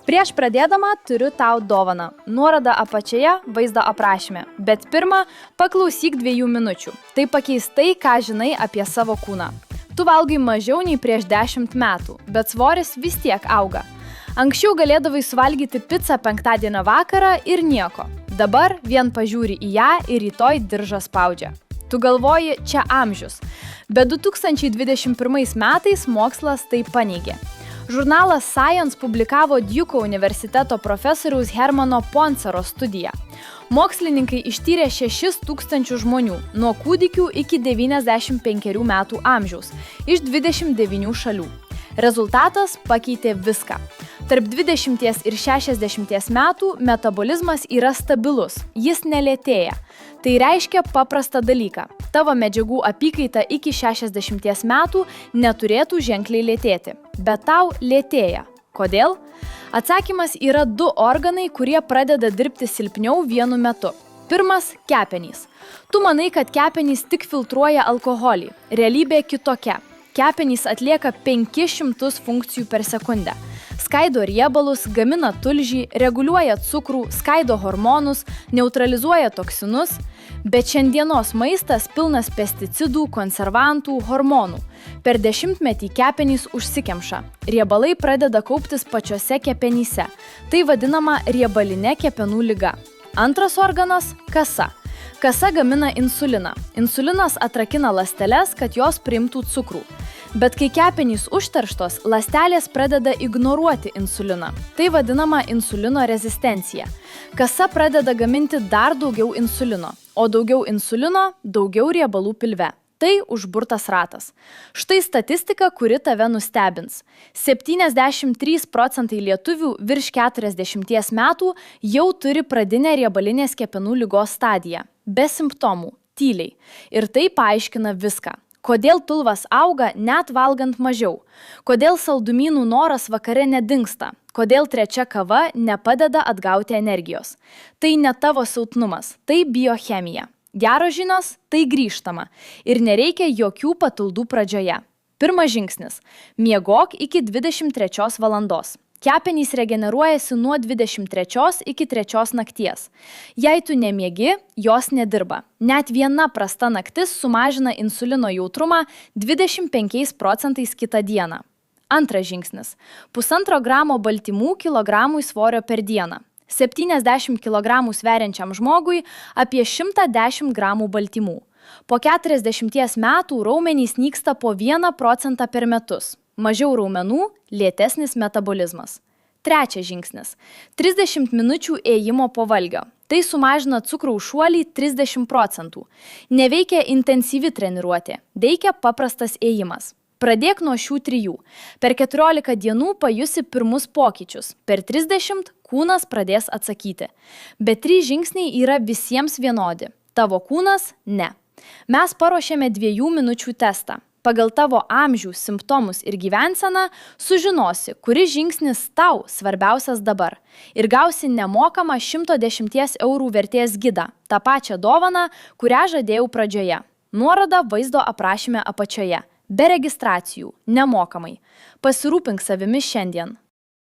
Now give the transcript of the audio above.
Prieš pradėdama turiu tau dovaną. Nuoroda apačioje, vaizdo aprašyme. Bet pirmą, paklausyk 2 minučių. Tai pakeis tai, ką žinai apie savo kūną. Tu valgai mažiau nei prieš 10 metų, bet svoris vis tiek auga. Anksčiau galėdavai suvalgyti pizzą penktadienio vakarą ir nieko. Dabar vien pažiūri į ją ir rytoj diržą spaudžia. Tu galvoji, čia amžius. Bet 2021 metais mokslas tai paneigė. Žurnalas Science publikavo Duke universiteto profesoriaus Hermano Poncero studiją. Mokslininkai ištyrė 6000 žmonių, nuo kūdikių iki 95 metų amžiaus, iš 29 šalių. Rezultatas pakeitė viską. Tarp 20 ir 60 metų metabolizmas yra stabilus, jis nelėtėja. Tai reiškia paprastą dalyką. Tavo medžiagų apykaita iki 60 metų neturėtų ženkliai lėtėti, bet tau lėtėja. Kodėl? Atsakymas yra 2 organai, kurie pradeda dirbti silpniau vienu metu. Pirmas – kepenys. Tu manai, kad kepenys tik filtruoja alkoholį. Realybė kitokia. Kepenys atlieka 500 funkcijų per sekundę. Skaido riebalus, gamina tulžį, reguliuoja cukrų, skaido hormonus, neutralizuoja toksinus, bet šiandienos maistas pilnas pesticidų, konservantų, hormonų. Per 10-metį kepenys užsikemša. Riebalai pradeda kauptis pačiose kepenyse. Tai vadinama riebaline kepenų liga. Antras organas – kasa. Kasa gamina insuliną. Insulinas atrakina ląsteles, kad jos priimtų cukrų. Bet kai kepenys užterštos, ląstelės pradeda ignoruoti insuliną. Tai vadinama insulino rezistencija. Kasa pradeda gaminti dar daugiau insulino, o daugiau insulino – daugiau riebalų pilve. Tai užburtas ratas. Štai statistika, kuri tave nustebins. 73% lietuvių virš 40 metų jau turi pradinę riebalinės kepenų ligos stadiją. Be simptomų, tyliai. Ir tai paaiškina viską. Kodėl pilvas auga net valgant mažiau? Kodėl saldumynų noras vakare nedingsta? Kodėl 3 kava nepadeda atgauti energijos? Tai ne tavo silpnumas, tai biochemija. Geros žinios – tai grįžtama ir nereikia jokių papildų pradžioje. Pirmas žingsnis – miegok iki 23 valandos. Kepenys regeneruojasi nuo 23 iki 3 nakties. Jei tu nemiegi, jos nedirba. Net viena prasta naktis sumažina insulino jautrumą 25% kitą dieną. Antras žingsnis – 1,5 gramo baltymų kilogramui svorio per dieną. 70 kg sveriančiam žmogui apie 110 gramų baltymų. Po 40 metų raumenys nyksta po 1% per metus. Mažiau raumenų – lėtesnis metabolizmas. Trečias žingsnis – 30 minučių ėjimo po valgio. Tai sumažina cukraus šuolį 30%. Neveikia intensyvi treniruotė, veikia paprastas ėjimas. Pradėk nuo šių 3. Per 14 dienų pajusi pirmus pokyčius. Per 30 kūnas pradės atsakyti. Bet 3 žingsniai yra visiems vienodi. Tavo kūnas – ne. Mes paruošėme 2 minučių testą. Pagal tavo amžių, simptomus ir gyvenseną sužinosi, kuris žingsnis tau svarbiausias dabar. Ir gausi nemokamą 110 eurų vertės gidą. tą pačią dovaną, kurią žadėjau pradžioje. Nuoroda vaizdo aprašyme apačioje. Be registracijų, nemokamai. Pasirūpink savimi šiandien.